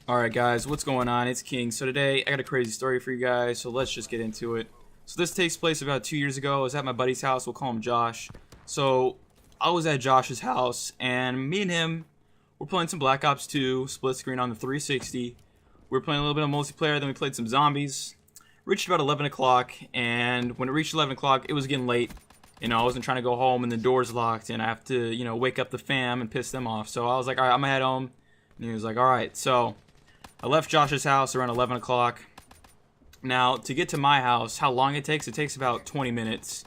Alright guys, what's going on? It's King. So today I got a crazy story for you guys, so let's just get into it. So this takes place about 2 years ago. I was at my buddy's house, we'll call him Josh. So I was at Josh's house and me and him were playing some Black Ops 2 split screen on the 360. We were playing a little bit of multiplayer, then we played some zombies. Reached about 11 o'clock, and when it reached 11 o'clock it was getting late. You know, I wasn't trying to go home and the door's locked and I have to, you know, wake up the fam and piss them off. So I was like, alright, I'm gonna head home. And he was like, alright. So I left Josh's house around 11 o'clock. Now, to get to my house, how long it takes about 20 minutes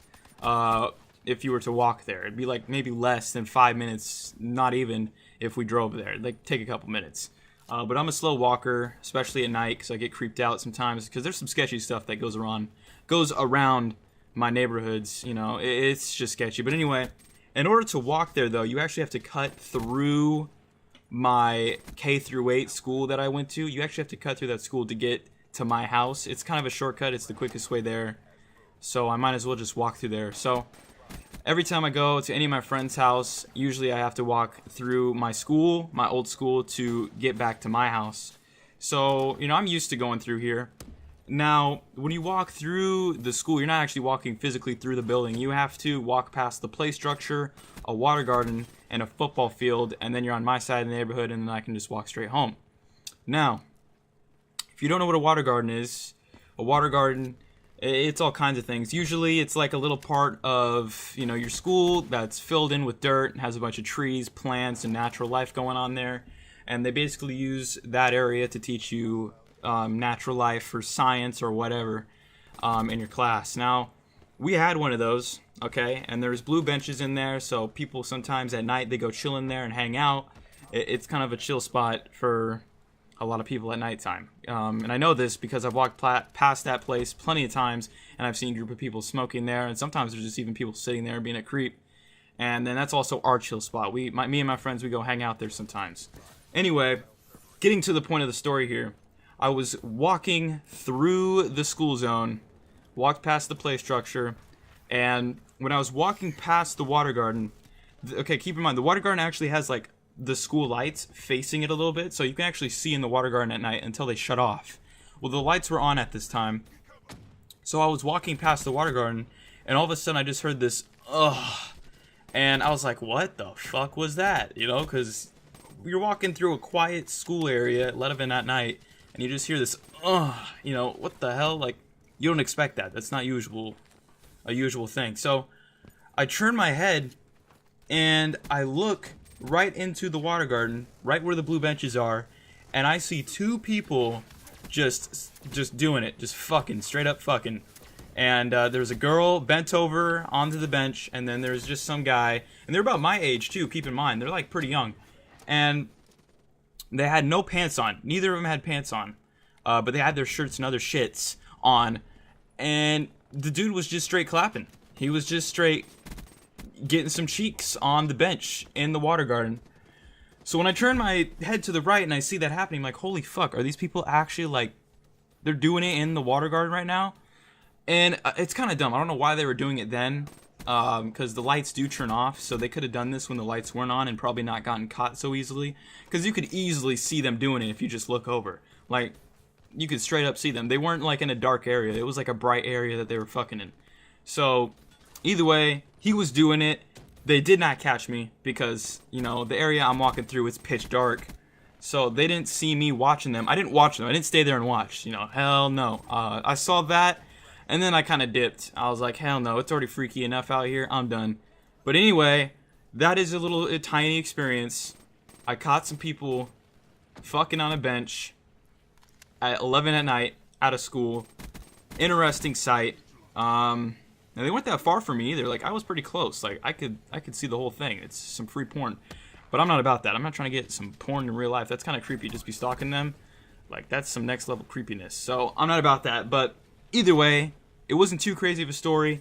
if you were to walk there. It'd be like maybe less than 5 minutes, not even if we drove there. It'd like take a couple minutes. But I'm a slow walker, especially at night, because I get creeped out sometimes, because there's some sketchy stuff that goes around my neighborhoods. You know, it's just sketchy. But anyway, in order to walk there, though, you actually have to cut through my K through 8 school that I went to. You actually have to cut through that school to get to my house. It's kind of a shortcut. It's the quickest way there. So I might as well just walk through there. So every time I go to any of my friend's house, usually I have to walk through my school, my old school, to get back to my house. So, you know, I'm used to going through here. Now, when you walk through the school, you're not actually walking physically through the building. You have to walk past the play structure, a water garden, and a football field, and then you're on my side of the neighborhood, and then I can just walk straight home. Now, if you don't know what a water garden is, it's all kinds of things. Usually it's like a little part of, you know, your school that's filled in with dirt and has a bunch of trees, plants, and natural life going on there, and they basically use that area to teach you natural life or science or whatever in your class. Now, we had one of those, okay, and there's blue benches in there, so people sometimes at night, they go chill in there and hang out. It's kind of a chill spot for a lot of people at nighttime. And I know this because I've walked past that place plenty of times, and I've seen a group of people smoking there, and sometimes there's just even people sitting there being a creep. And then that's also our chill spot. Me and my friends, we go hang out there sometimes. Anyway, getting to the point of the story here, I was walking through the school zone, walked past the play structure, and when I was walking past the water garden, okay, keep in mind, the water garden actually has like the school lights facing it a little bit, so you can actually see in the water garden at night until they shut off. Well, the lights were on at this time, so I was walking past the water garden, and all of a sudden I just heard this, ugh, and I was like, what the fuck was that? You know, because you're walking through a quiet school area at 11 at night, and you just hear this, ugh, you know, what the hell? Like, you don't expect that. That's not a usual thing. So I turn my head and I look right into the water garden, right where the blue benches are, and I see two people just doing it, just fucking, straight up fucking. And there's a girl bent over onto the bench, and then there's just some guy, and they're about my age too, keep in mind. They're like pretty young. And they had no pants on. Neither of them had pants on. But they had their shirts and other shits on. And the dude was just straight clapping. He was just straight getting some cheeks on the bench in the water garden. So when I turn my head to the right and I see that happening, I'm like, holy fuck, are these people actually like, they're doing it in the water garden right now? And it's kind of dumb. I don't know why they were doing it then. Because the lights do turn off, so they could have done this when the lights weren't on and probably not gotten caught so easily. Because you could easily see them doing it if you just look over. Like, you could straight up see them. They weren't like in a dark area. It was like a bright area that they were fucking in. So, either way, he was doing it. They did not catch me because, you know, the area I'm walking through is pitch dark. So, they didn't see me watching them. I didn't watch them. I didn't stay there and watch. You know, hell no. I saw that. And then I kind of dipped. I was like, hell no, it's already freaky enough out here. I'm done. But anyway, that is a tiny experience. I caught some people fucking on a bench at 11 at night out of school. Interesting sight. And they weren't that far from me either. Like, I was pretty close. Like, I could see the whole thing. It's some free porn. But I'm not about that. I'm not trying to get some porn in real life. That's kind of creepy. Just be stalking them. Like, that's some next level creepiness. So, I'm not about that. But either way, it wasn't too crazy of a story,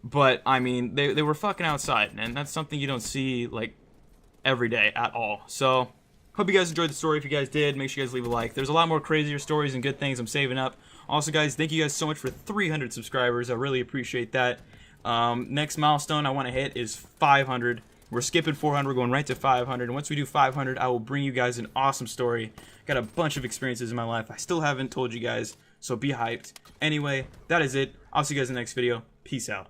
but I mean, they were fucking outside, and that's something you don't see like every day at all. So, hope you guys enjoyed the story. If you guys did, make sure you guys leave a like. There's a lot more crazier stories and good things I'm saving up. Also, guys, thank you guys so much for 300 subscribers. I really appreciate that. Next milestone I want to hit is 500. We're skipping 400, we're going right to 500. And once we do 500, I will bring you guys an awesome story. Got a bunch of experiences in my life I still haven't told you guys, so be hyped. Anyway, that is it. I'll see you guys in the next video. Peace out.